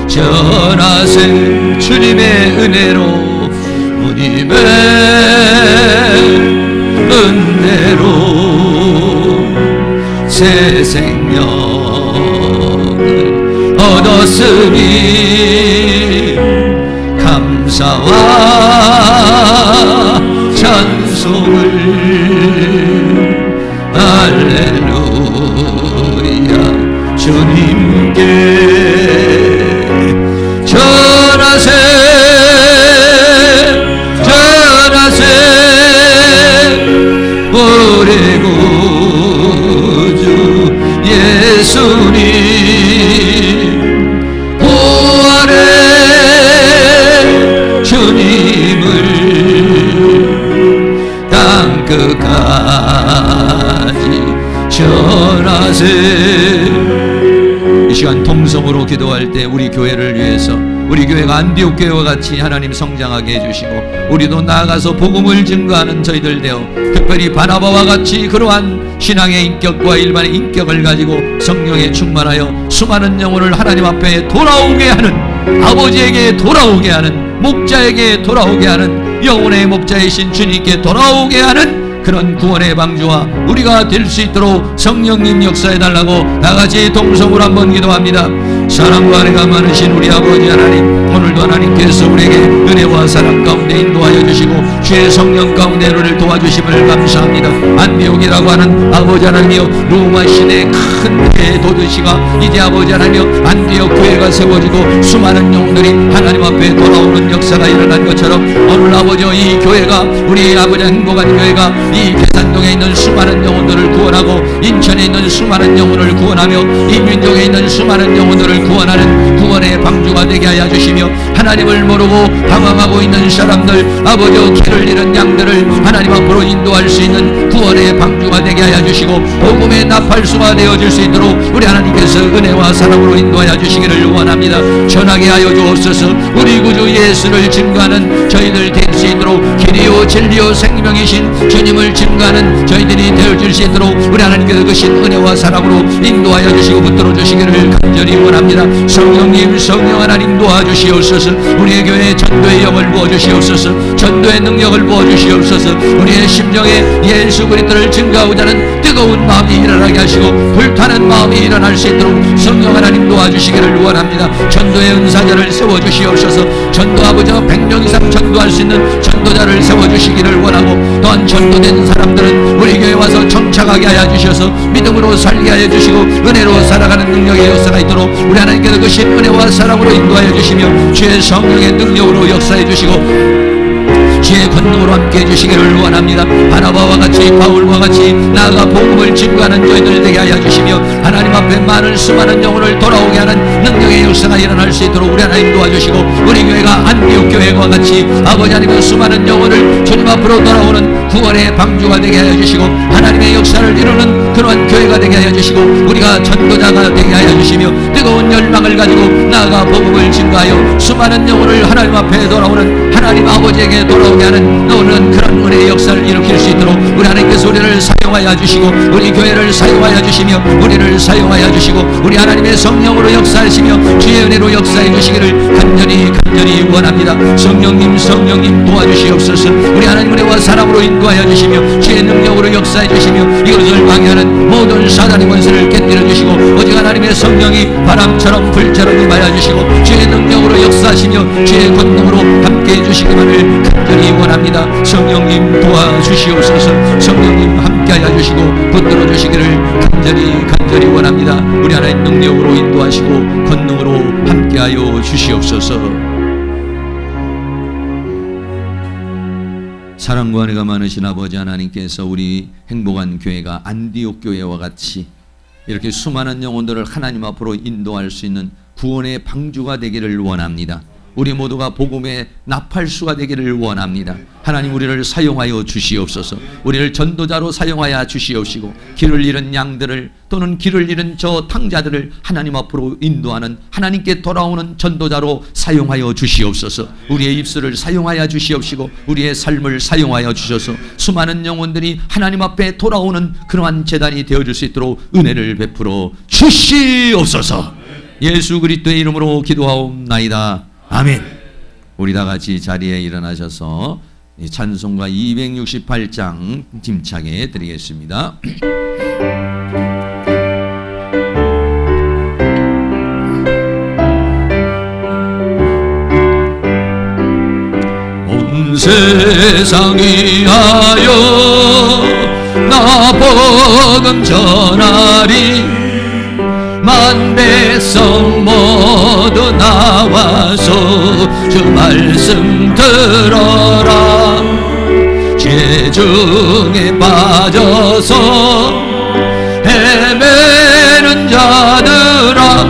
전하세 주님의 은혜로 주님의 은혜로 새 생명을 얻었으니 감사와 찬송을 할렐루야 주님께 전하세 전하세 우리 구주 예수님 부활의 주님을 땅 끝까지 전하세. 이 시간 통성으로 기도할 때 우리 교회를 위해서 우리 교회가 안디옥 교회와 같이 하나님 성장하게 해주시고 우리도 나아가서 복음을 증거하는 저희들 되어 특별히 바나바와 같이 그러한 신앙의 인격과 일반의 인격을 가지고 성령에 충만하여 수많은 영혼을 하나님 앞에 돌아오게 하는 아버지에게 돌아오게 하는 목자에게 돌아오게 하는 영혼의 목자이신 주님께 돌아오게 하는 그런 구원의 방주와 우리가 될 수 있도록 성령님 역사해달라고 나같이 동성으로 한번 기도합니다. 사랑과 은혜가 많으신 우리 아버지 하나님, 오늘도 하나님께서 우리에게 은혜와 사랑 가운데 인도하여 주시고 주의 성령 가운데 우리를 도와주심을 감사합니다. 안디옥이라고 하는 아버지 하나님이여, 로마 시대의 큰 대도시가 이제 아버지 하나님이여 안디옥 교회가 세워지고 수많은 영혼들이 하나님 앞에 돌아오는 역사가 일어난 것처럼 오늘 아버지여 이 교회가 우리 아버지 행복한 교회가 이 계산동에 있는 수많은 영혼들을 구원하고 인천에 있는 수많은 영혼을 구원하며 이 민족에 있는 수많은 영혼들을 구원하는 구원의 방주가 되게 하여 주시며 하나님을 모르고 방황하고 있는 사람들 아버지여 길을 잃은 양들을 하나님 앞으로 인도할 수 있는 구원의 방주가 되게 하여 주시고 복음의 나팔수가 되어질 수 있도록 우리 하나님께서 은혜와 사랑으로 인도하여 주시기를 원합니다. 전하게 하여 주옵소서. 우리 구주 예수를 증거하는 저희들 될 수 있도록 길이요 진리요 생명이신 주님을 증거하는 저희들이 되어질 수 있도록 우리 하나님께서 그신 은혜와 사랑으로 인도하여 주시고 붙들어 주시기를 간절히 원합니다. 성령님 성령 하나님 도와주시옵소서. 우리의 교회에 전도의 영을 부어주시옵소서. 전도의 능력을 부어주시옵소서. 우리의 심정에 예수 그리스도를 증거하고자 하는 뜨거운 마음이 일어나게 하시고 불타는 마음이 일어날 수 있도록 성령 하나님 도와주시기를 원합니다. 전도의 은사자를 세워주시옵소서. 전도 아버지와 100명 이상 전도할 수 있는 전도자를 세워주시기를 원하고 또한 전도된 사람들은 우리 교회에 와서 정착하게 하여 주셔서 믿음으로 살게 하여 주시고 은혜로 살아가는 능력의 역사가 있도록 우리 하나님께서 그신 은혜와 사랑으로 인도하여 주시며 주의 성령의 능력으로 역사해 주시고 주의 권능으로 함께 해주시기를 원합니다. 바나바와 같이 바울과 같이 나아가 복음을 증거하는 저희들 되게 하여 주시며 하나님 앞에 많은 수많은 영혼을 돌아오게 하는 능력의 역사가 일어날 수 있도록 우리 하나님 도와주시고 우리 교회가 안디옥 교회와 같이 아버지 하나님의 수많은 영혼을 주님 앞으로 돌아오는 구원의 방주가 되게 하여 주시고 하나님의 역사를 이루는 그러한 교회가 되게 하여 주시고 우리가 전도자가 되게 하여 주시며 뜨거운 열망을 가지고 나아가 복음을 증거하여 수많은 영혼을 하나님 앞에 돌아오는 하나님 아버지에게 돌아오게 하는 오는 그런 은혜의 역사를 일으킬 수 있도록 우리 하나님께서 우리를 사용하여 주시고 우리 교회를 사용하여 주시며 우리를 사용하여 주시고 우리 하나님의 성령으로 역사하시며 주의 은혜로 역사해 주시기를 간절히 원합니다. 성령님 도와주시옵소서. 우리 하나님 은혜와 사랑으로 인도하여 주시며 주의 능력으로 역사해 주시며 이것을 방해하는 모든 사단의 권세를 깨뜨려 주시고 오직 하나님의 성령이 바람처럼 불처럼 임하여 주시고 주의 능력으로 역사하시며 주의 권능으로 함께해 주시기만을 간절히 원합니다. 성령님 도와주시옵소서. 성령님 함께하여 주시고 붙들어 주시기를 간절히 원합니다. 우리 하나님 능력으로 인도하시고 권능으로 함께하여 주시옵소서. 사랑과 은혜가 많으신 아버지 하나님께서 우리 행복한 교회가 안디옥 교회와 같이 이렇게 수많은 영혼들을 하나님 앞으로 인도할 수 있는 구원의 방주가 되기를 원합니다. 우리 모두가 복음의 나팔수가 되기를 원합니다. 하나님 우리를 사용하여 주시옵소서. 우리를 전도자로 사용하여 주시옵시고 길을 잃은 양들을 또는 길을 잃은 저 탕자들을 하나님 앞으로 인도하는 하나님께 돌아오는 전도자로 사용하여 주시옵소서. 우리의 입술을 사용하여 주시옵시고 우리의 삶을 사용하여 주셔서 수많은 영혼들이 하나님 앞에 돌아오는 그러한 제단이 되어줄 수 있도록 은혜를 베풀어 주시옵소서. 예수 그리스도의 이름으로 기도하옵나이다. 아멘. 우리 다 같이 자리에 일어나셔서 찬송가 268장 힘차게 드리겠습니다. 온 세상이 하여 나 복음 전하리 만백성 모두 나와서 주 말씀 들어라. 죄 중에 빠져서 헤매는 자들아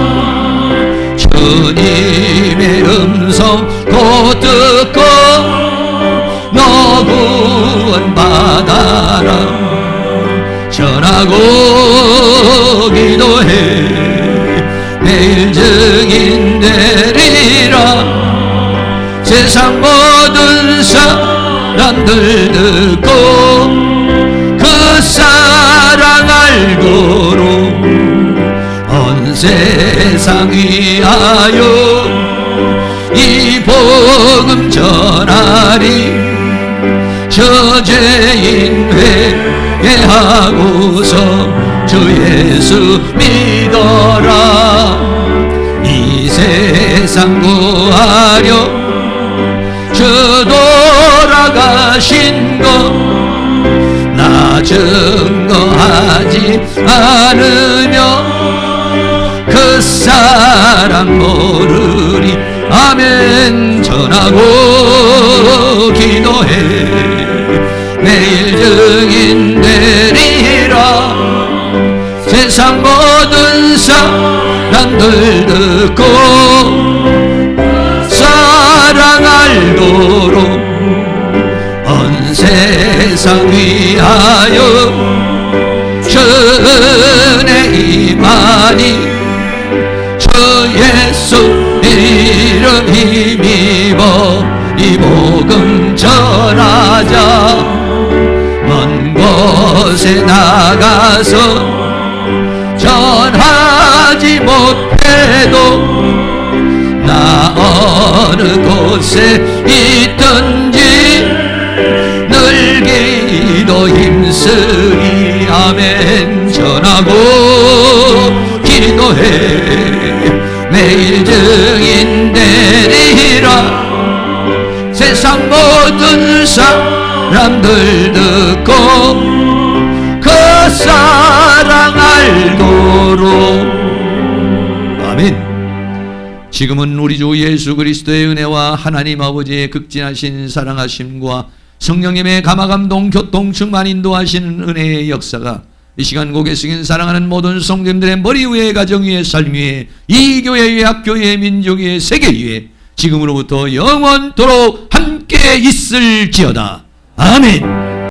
주님의 음성 곧 듣고 너 구원 받아라. 전하고 기도해 매일 증인 되리라. 세상 모든 사람들 듣고 그 사랑 알고로 온 세상 위하여 이 복음 전하리. 저 죄인 회개하고서 주 예수 믿어라. 이 세상 구하려 주 돌아가신 것 나 증거하지 않으며 그 사랑 모르리. 아멘. 전하고 기도해 매일 증인 되리라. 세상 모든 사람들 듣고 사랑 알도록 온 세상 위하여 주의 임하니 주 예수 이름 힘입어 이 복음 전하자. 먼 곳에 나가서 전하지 못해도 나 어느 곳에 있든지 늘 기도 힘쓰리. 아멘. 전하고 기도해 매일 증인 되리라. 세상 모든 사람들 듣고 그 사랑 알도록. 아멘. 지금은 우리 주 예수 그리스도의 은혜와 하나님 아버지의 극진하신 사랑하심과 성령님의 감화감동 교통 충만 인도하시는 은혜의 역사가 이 시간 고개 숙인 사랑하는 모든 성도님들의 머리 위에 가정 위에 삶 위에 이 교회 위에 학교 위에 민족 위에 세계 위에 지금으로부터 영원토록 함께 있을지어다. 아멘.